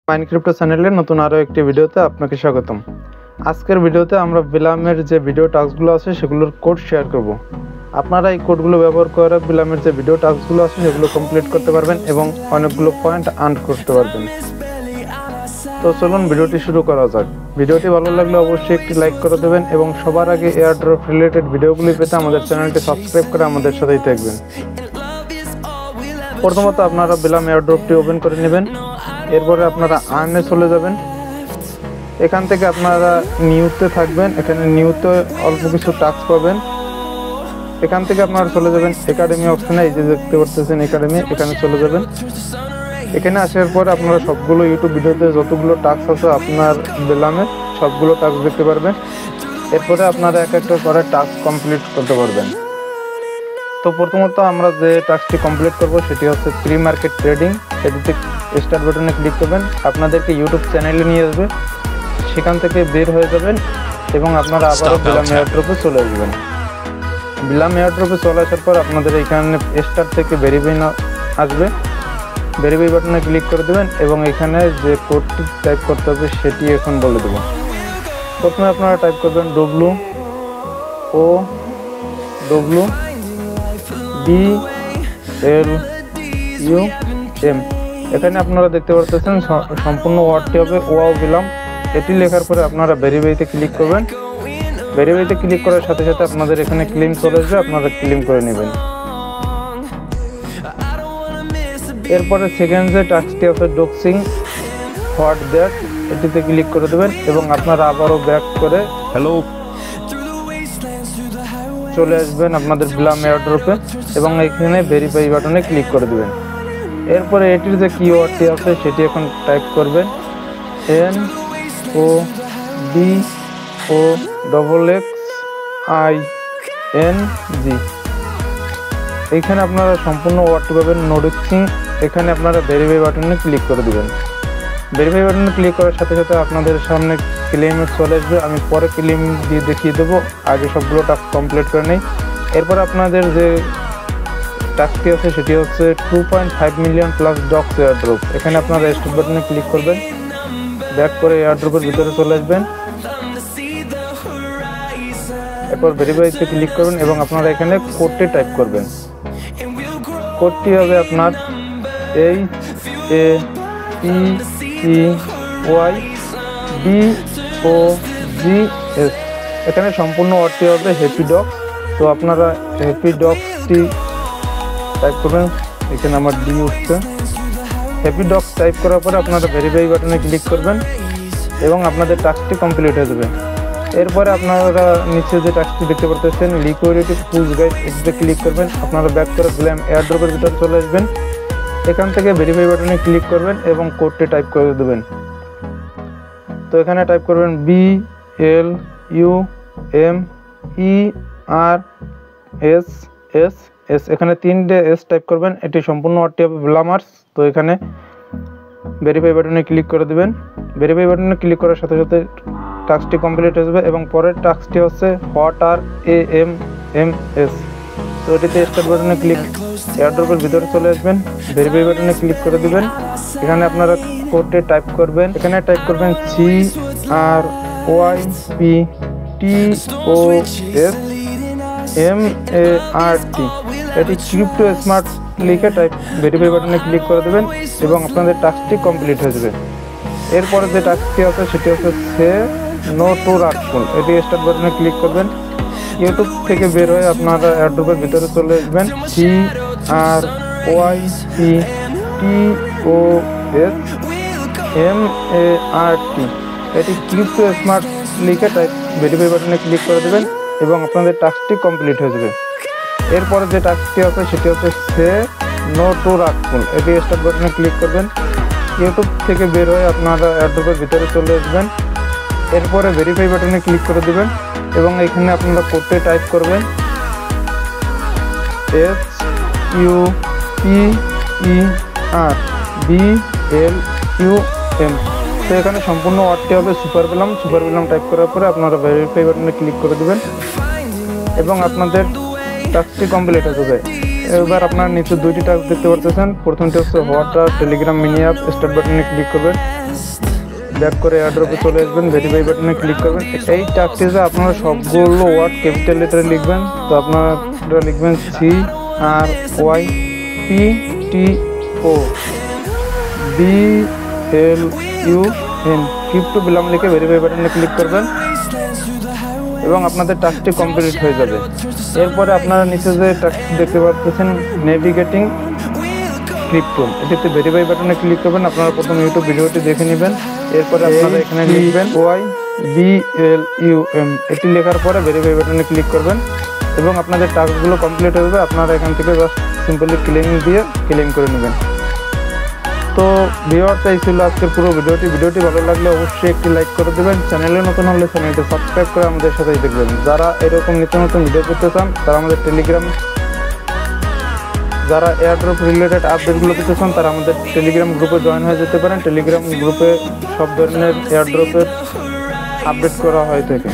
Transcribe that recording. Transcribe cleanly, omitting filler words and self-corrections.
মাইনক্রিপ্টো চ্যানেলের নতুন আরও একটি ভিডিওতে আপনাকে স্বাগতম। আজকের ভিডিওতে আমরা বিলামের যে ভিডিও টাস্কগুলো আছে সেগুলোর কোড শেয়ার করব। আপনারা এই কোডগুলো ব্যবহার করে বিলামের যে ভিডিও টাস্কগুলো আছে সেগুলো কমপ্লিট করতে পারবেন এবং অনেকগুলো পয়েন্ট আর্ন করতে পারবেন। তো চলুন ভিডিওটি শুরু করা যাক। ভিডিওটি ভালো লাগলে অবশ্যই একটি লাইক করে দেবেন এবং সবার আগে এয়ারড্রপ রিলেটেড ভিডিওগুলি পেতে আমাদের চ্যানেলটি সাবস্ক্রাইব করে আমাদের সাথেই থাকবেন। প্রথমত আপনারা বিলাম এয়ারড্রপটি ওপেন করে নেবেন। এরপরে আপনারা আর্নে চলে যাবেন। এখান থেকে আপনারা নিউতে থাকবেন। এখানে নিউতে অল্প কিছু টাস্ক পাবেন। এখান থেকে আপনারা চলে যাবেন একাডেমি অপশনে, এই যে দেখতে পাচ্ছেন একাডেমি, এখানে চলে যাবেন। এখানে আসার পর আপনারা সবগুলো ইউটিউব ভিডিওতে যতগুলো টাস্ক আছে আপনার বিলামে সবগুলো টাস্ক দেখতে পারবেন। এরপরে আপনারা এক একটা করে টাস্ক কমপ্লিট করতে পারবেন। তো প্রথমত আমরা যে টাস্কটি কমপ্লিট করব সেটি হচ্ছে প্রি মার্কেট ট্রেডিং। এটিতে স্টার্ট বাটনে ক্লিক করবেন, আপনাদেরকে ইউটিউব চ্যানেলে নিয়ে আসবে। সেখান থেকে বের হয়ে যাবেন এবং আপনারা আবারও বিলাম এয়ারড্রপে চলে আসবেন। বিলাম এয়ারড্রপে চলে আসার পর আপনাদের এখানে স্টার্ট থেকে ভেরিফাই আসবে। ভেরিফাই বাটনে ক্লিক করে দেবেন এবং এখানে যে কোডটি টাইপ করতে হবে সেটি এখন বলে দেব। প্রথমে আপনারা টাইপ করবেন WOWBLUM। এখানে আপনারা দেখতে পাচ্ছেন সম্পূর্ণ ওয়ার্ডটি হবে ওয়াও বিলাম। এটি লেখার পরে আপনারা ভেরিফাইতে ক্লিক করবেন। ভেরিফাইতে ক্লিক করার সাথে সাথে আপনাদের এখানে ক্লেম চলে আসবে, আপনারা ক্লেম করে নেবেন। এরপরে সেকেন্ড যে টাস্কটি আছে ডক্সিং হোয়াট দ্যাট, এটিতে ক্লিক করে দেবেন এবং আপনারা আবারও ব্যাক করে চলে আসবেন আপনাদের বিলাম এয়ারড্রপে এবং এখানে ভেরিফাই বাটনে ক্লিক করে দেবেন। এরপরে এটির যে কিওয়ার্ডটি আছে সেটি এখন টাইপ করবেন NODOXXING। এইখানে আপনারা সম্পূর্ণ ওয়ার্ডটি পাবেন নোডক্সিং। এখানে আপনারা ভেরিফাই বাটনে ক্লিক করে দেবেন। ভেরিফাই বাটনে ক্লিক করার সাথে সাথে আপনাদের সামনে ক্লেমে চলে আসবে। আমি পরে ক্লেম দিয়ে দেখিয়ে দেবো, আগে সবগুলো টাস্ক কমপ্লিট করে নেই। এরপর আপনাদের যে টাস্কটি আছে সেটি হচ্ছে 2.5 মিলিয়ন প্লাস ডক্স এয়ারড্রপ। এখানে আপনারা স্টার্ট বাটনে ক্লিক করবেন, ব্যাক করে এয়ারড্রপের ভিতরে চলে আসবেন। এরপর ভেরিফাইতে ক্লিক করবেন এবং আপনারা এখানে কোডটি টাইপ করবেন। কোডটি হবে আপনার HAPPYDOGS। এখানে সম্পূর্ণ ওয়ার্ডটি হবে হ্যাপি ডগস। তো আপনারা হ্যাপি ডগসটি টাইপ করবেন। এখানে আমার ডি উঠছে। হ্যাপি ডগস টাইপ করার পরে আপনারা ভেরিফাই বাটনে ক্লিক করবেন এবং আপনাদের টাস্কটি কমপ্লিট হয়ে যাবে। এরপরে আপনারা নিচে যে টাস্কটি দেখতে পাচ্ছেন লিকুইডিটি পুশ গাইড, এটিতে ক্লিক করবেন। আপনারা ব্যাক করে বিলাম এয়ারড্রপের ভিতরে চলে আসবেন। এখান থেকে ভেরিফাই বাটনে ক্লিক করবেন এবং কোডটি টাইপ করে দেবেন। তো এখানে টাইপ করবেন BLUMERSS। এখানে 3টে এস টাইপ করবেন। এটি সম্পূর্ণ ওয়ার্ডটি হবে বিলামার্স। তো এখানে ভেরিফাই বাটনে ক্লিক করে দেবেন। ভেরিফাই বাটনে ক্লিক করার সাথে সাথে টাস্কটি কমপ্লিট হয়ে যাবে এবং পরের টাস্কটি হচ্ছে হোয়াট আর AMMS। তো এটিতে স্টার্ট বাটনে ক্লিক, এয়ারড্রপের ভিতরে চলে আসবেন, ভেরিফাই বাটনে ক্লিক করে দেবেন। এখানে আপনারা কোডটি টাইপ করবেন। এখানে টাইপ করবেন CRYPTOSMART। এটি ক্রিপ্টো স্মার্ট লিখে টাইপ ভেরিফাই বাটনে ক্লিক করে দেবেন এবং আপনাদের টাস্কটি কমপ্লিট হয়ে যাবে। এরপরে যে টাস্কটি আছে সেটি হচ্ছে সে নো টু রাগফুল। এটি স্টার্ট বাটনে ক্লিক করবেন। ইউটিউব থেকে বের হয়ে আপনারা এয়ারড্রপের ভিতরে চলে আসবেন। CRYPTOSMART। এটি ক্রিপ্টো স্মার্ট লিখে টাইপ ভেরিফাই বাটনে ক্লিক করে দেবেন এবং আপনাদের টাস্কটি কমপ্লিট হয়ে যাবে। এরপরে যে টাস্কটি আছে সেটি হচ্ছে সে নো টু রাগফুল। এটি স্টার্ট বাটনে ক্লিক করবেন। ইউটিউব থেকে বের হয়ে আপনারা এয়ারড্রপের ভিতরে চলে আসবেন। এরপরে ভেরিফাই বাটনে ক্লিক করে দেবেন এবং এখানে আপনারা কোডটি টাইপ করবেন SUPERBLUM। তো এখানে সম্পূর্ণ ওয়ার্ডটি হবে সুপার বিলাম। সুপার বিলাম টাইপ করার পরে আপনারা ভেরিফাই বাটনে ক্লিক করে দেবেন এবং আপনাদের টাস্কটি কমপ্লিট হয়ে যাবে। এবার আপনার নিচে দুইটি টাস্ক দেখতে পারতেছেন। প্রথমটি হচ্ছে WhatsApp Telegram mini app, start বাটনে ক্লিক করবেন, ব্যাক করে এয়ারড্রপে চলে আসবেন, ভেরিফাই বাটনে ক্লিক করবেন। এই টাস্কটিতে আপনারা সবগুলো ওয়ার্ড ক্যাপিটাল লেটারে লিখবেন। তো আপনারা লিখবেন CRYPTOBLUN ক্রিপ্টো বিলাম লিখে ভেরিফাই বাটনে ক্লিক করবেন এবং আপনাদের টাস্কটি কমপ্লিট হয়ে যাবে। এরপরে আপনারা নিচে যে টাস্ক দেখতে পাচ্ছেন নেভিগেটিং ক্রিপ্টো, এটিতে ভেরিফাই বাটনে ক্লিক করবেন। আপনারা প্রথম ইউটিউব ভিডিওটি দেখে নেবেন। এরপরে আপনারা এখানে লিখবেন YBLUM, এটি লেখার পরে ভেরিফাই বাটনে ক্লিক করবেন এবং আপনাদের টাস্কগুলো কমপ্লিট হয়ে যাবে। আপনারা এখান থেকে জাস্ট সিম্পলি ক্লেম দিয়ে ক্লেম করে নেবেন। তো ভিউয়ার্স, এই ছিল আজকের পুরো ভিডিওটি ভালো লাগলে অবশ্যই একটি লাইক করে দেবেন। চ্যানেলে নতুন হলে চ্যানেলটি সাবস্ক্রাইব করে আমাদের সাথেই দেখবেন। যারা এরকম নিত্য নতুন ভিডিও করতে চান তারা আমাদের যারা এয়ারড্রপ রিলেটেড আপডেটগুলো পেতে চান তারা আমাদের টেলিগ্রাম গ্রুপে জয়েন হয়ে যেতে পারেন। টেলিগ্রাম গ্রুপে সব ধরনের এয়ারড্রপের আপডেট করা হয়ে থাকে।